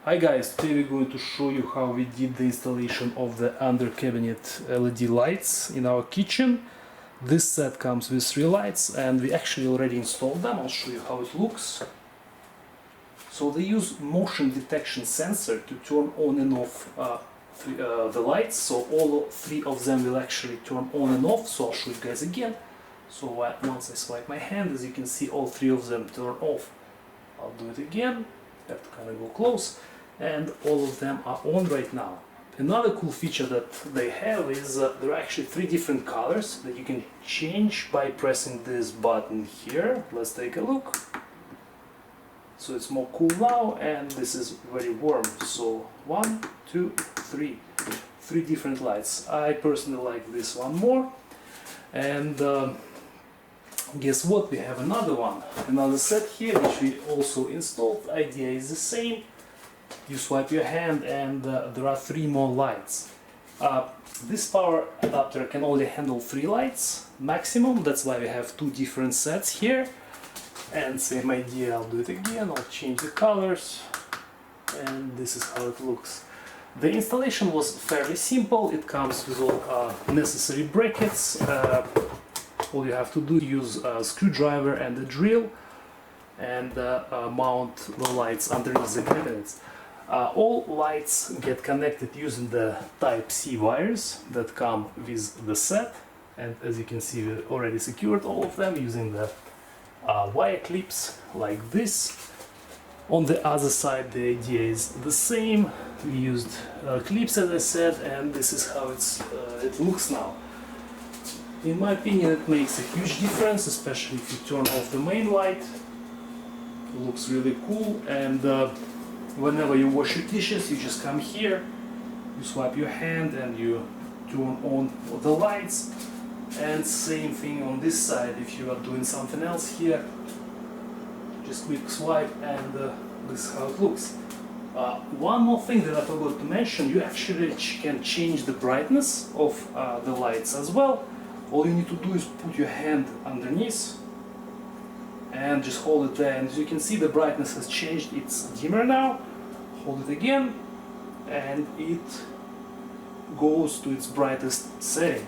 Hi guys, today we're going to show you how we did the installation of the under cabinet LED lights in our kitchen. This set comes with 3 lights and we actually already installed them. I'll show you how it looks. So they use motion detection sensor to turn on and off the lights. So all 3 of them will actually turn on and off. So I'll show you guys again. So once I swipe my hand, as you can see, all 3 of them turn off. I'll do it again. Have to kind of go close. And all of them are on right now. Another cool feature that they have is there are actually 3 different colors that you can change by pressing this button here. Let's take a look. So it's more cool now, and this is very warm. So 1, 2, 3. 3 different lights. I personally like this one more. And guess what? We have another one. Another set here which we also installed. The idea is the same. You swipe your hand and there are 3 more lights. This power adapter can only handle 3 lights maximum, that's why we have 2 different sets here. And same idea, I'll do it again, I'll change the colors, and this is how it looks. The installation was fairly simple. It comes with all necessary brackets. All you have to do is use a screwdriver and a drill and mount the lights underneath the cabinets. All lights get connected using the Type-C wires that come with the set, and as you can see we already secured all of them using the wire clips like this. On the other side the idea is the same. We used clips, as I said, and this is how it looks now. In my opinion, it makes a huge difference, especially if you turn off the main light. It looks really cool, and whenever you wash your dishes, you just come here, you swipe your hand and you turn on the lights. And same thing on this side, if you are doing something else here, just quick swipe, and this is how it looks. One more thing that I forgot to mention, you actually can change the brightness of the lights as well. All you need to do is put your hand underneath and just hold it there, and as you can see the brightness has changed, it's dimmer now. Hold it again and it goes to its brightest setting.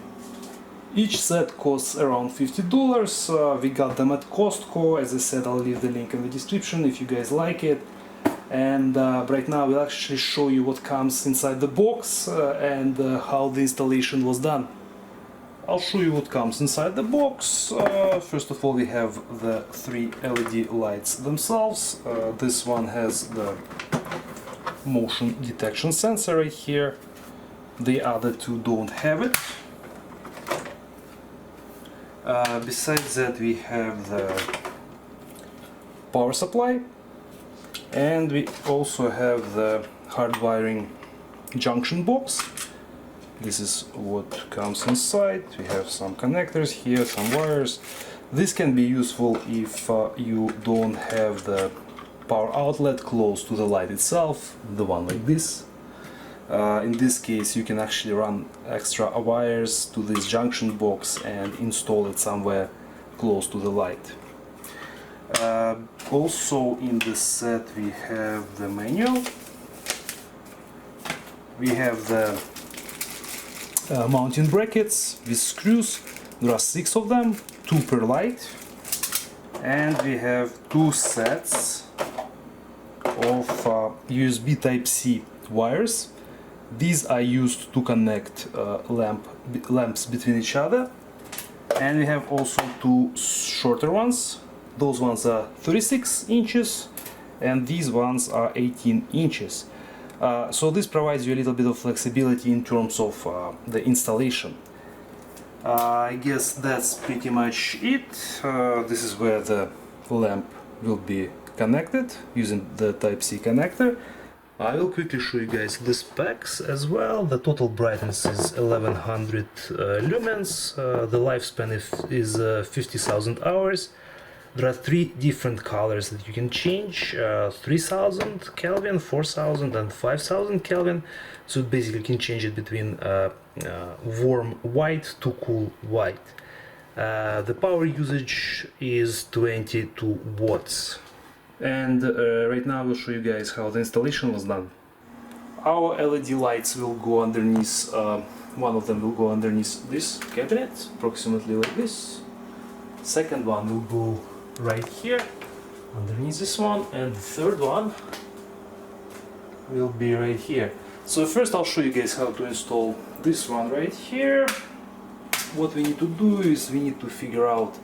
Each set costs around $50. We got them at Costco. As I said, I'll leave the link in the description if you guys like it. And right now we'll actually show you what comes inside the box and how the installation was done. I'll show you what comes inside the box. First of all, we have the 3 LED lights themselves. This one has the motion detection sensor right here. The other 2 don't have it. Besides that, we have the power supply, and we also have the hard wiring junction box. This is what comes inside. We have some connectors here, some wires. This can be useful if you don't have the power outlet close to the light itself, the one like this. In this case you can actually run extra wires to this junction box and install it somewhere close to the light. Also in this set we have the manual. We have the mounting brackets with screws. There are 6 of them, 2 per light, and we have 2 sets of USB Type-C wires. These are used to connect lamps between each other, and we have also 2 shorter ones. Those ones are 36 inches and these ones are 18 inches. So this provides you a little bit of flexibility in terms of the installation. I guess that's pretty much it. This is where the lamp will be connected using the Type-C connector. I will quickly show you guys the specs as well. The total brightness is 1100 lumens. The lifespan is 50,000 hours. There are 3 different colors that you can change, 3000 Kelvin, 4000 and 5000 Kelvin. So basically you can change it between warm white to cool white. The power usage is 22 watts. And right now I will show you guys how the installation was done. Our LED lights will go underneath, one of them will go underneath this cabinet, approximately like this. Second one will go right here, underneath this one, and the third one will be right here. So first I'll show you guys how to install this one right here. What we need to do is we need to figure out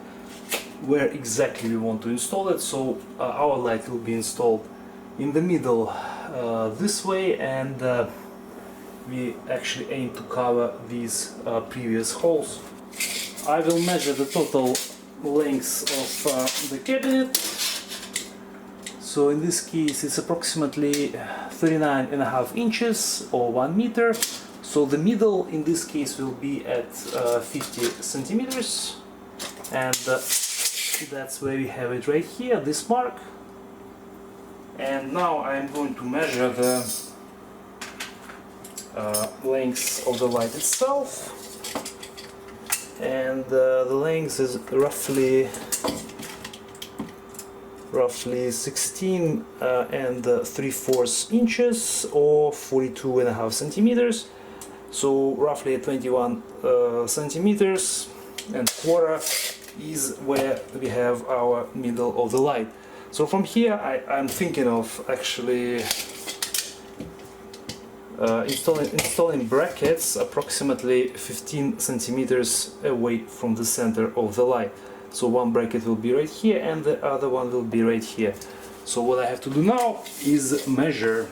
where exactly we want to install it. So our light will be installed in the middle this way, and we actually aim to cover these previous holes. I will measure the total length of the cabinet. So in this case it's approximately 39.5 inches or 1 meter. So the middle in this case will be at 50 centimeters, and that's where we have it right here, this mark. And now I'm going to measure the length of the light itself, and the length is roughly 16 and 3/4 inches or 42.5 centimeters. So roughly 21 centimeters and quarter is where we have our middle of the light. So from here I'm thinking of actually installing brackets approximately 15 centimeters away from the center of the light. So one bracket will be right here and the other one will be right here. So what I have to do now is measure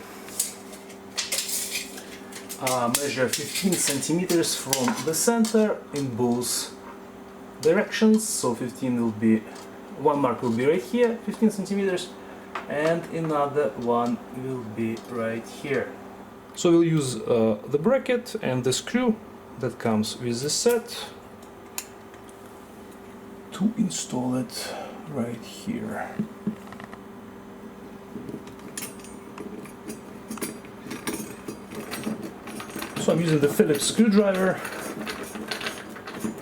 15 centimeters from the center in both directions. So 15 will be, one mark will be right here, 15 centimeters, and another one will be right here. So we'll use the bracket and the screw that comes with the set to install it right here. So I'm using the Phillips screwdriver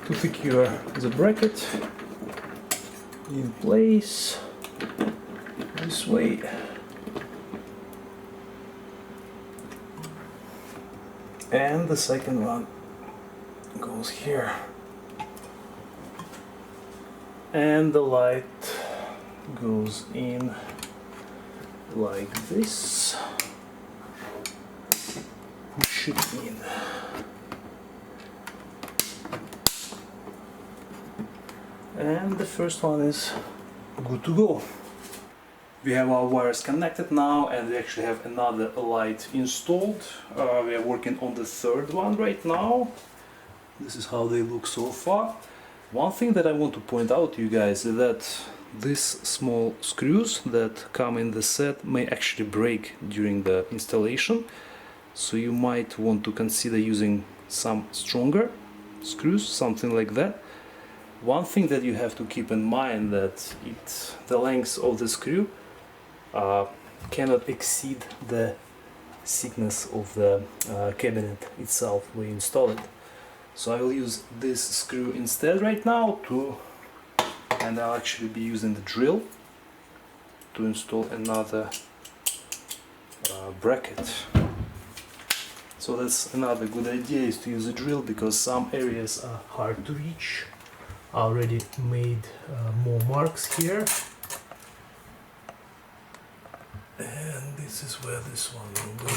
to secure the bracket in place this way. And the second one goes here. And the light goes in like this. Push it in. And the first one is good to go. We have our wires connected now, and we actually have another light installed. We are working on the third one right now. This is how they look so far. One thing that I want to point out to you guys is that these small screws that come in the set may actually break during the installation. So you might want to consider using some stronger screws, something like that. One thing that you have to keep in mind that the length of the screw cannot exceed the thickness of the cabinet itself when you install it. So I will use this screw instead right now and I'll actually be using the drill to install another bracket. So that's another good idea, is to use a drill, because some areas are hard to reach. I already made more marks here. And this is where this one will go.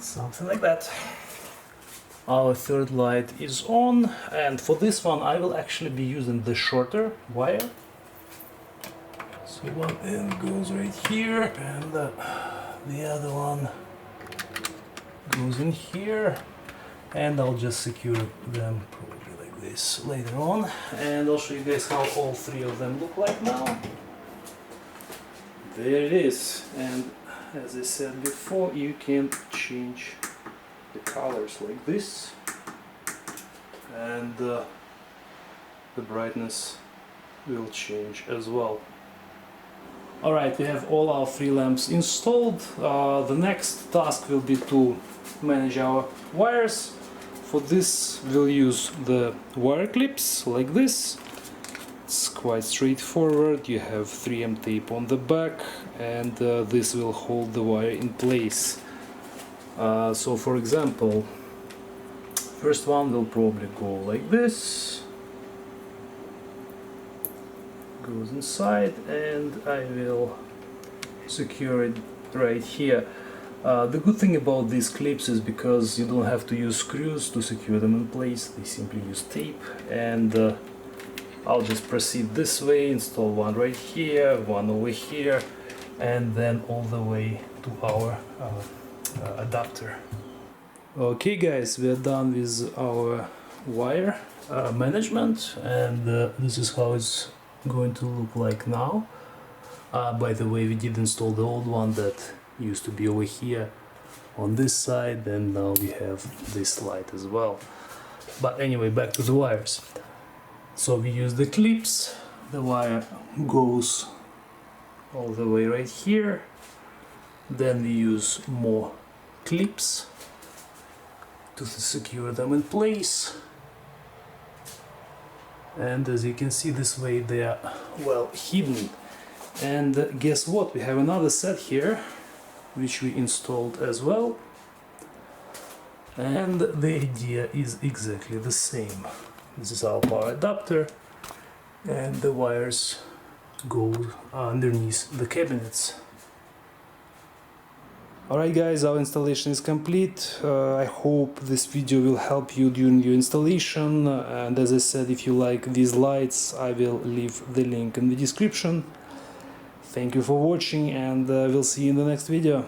Something like that. Our third light is on, and for this one I will actually be using the shorter wire. So one end goes right here, and the other one goes in here, and I'll just secure them probably like this later on, and I'll show you guys how all three of them look like now. There it is, and as I said before, you can change the colors like this, and the brightness will change as well. Alright, we have all our 3 lamps installed. The next task will be to manage our wires. For this we'll use the wire clips like this. It's quite straightforward. You have 3M tape on the back, and this will hold the wire in place. So for example, first one will probably go like this, goes inside, and I will secure it right here. The good thing about these clips is because you don't have to use screws to secure them in place, they simply use tape. And I'll just proceed this way, install one right here, one over here, and then all the way to our adapter. Okay guys, we are done with our wire management, and this is how it's going to look like now. By the way, we did install the old one that used to be over here on this side, and now we have this light as well. But anyway, back to the wires. So we use the clips, the wire goes all the way right here, then we use more clips to secure them in place, and as you can see, this way they are well hidden. And guess what, we have another set here which we installed as well, and the idea is exactly the same. This is our power adapter, and the wires go underneath the cabinets. Alright guys, our installation is complete. I hope this video will help you during your installation, and as I said, if you like these lights, I will leave the link in the description. Thank you for watching, and we'll see you in the next video.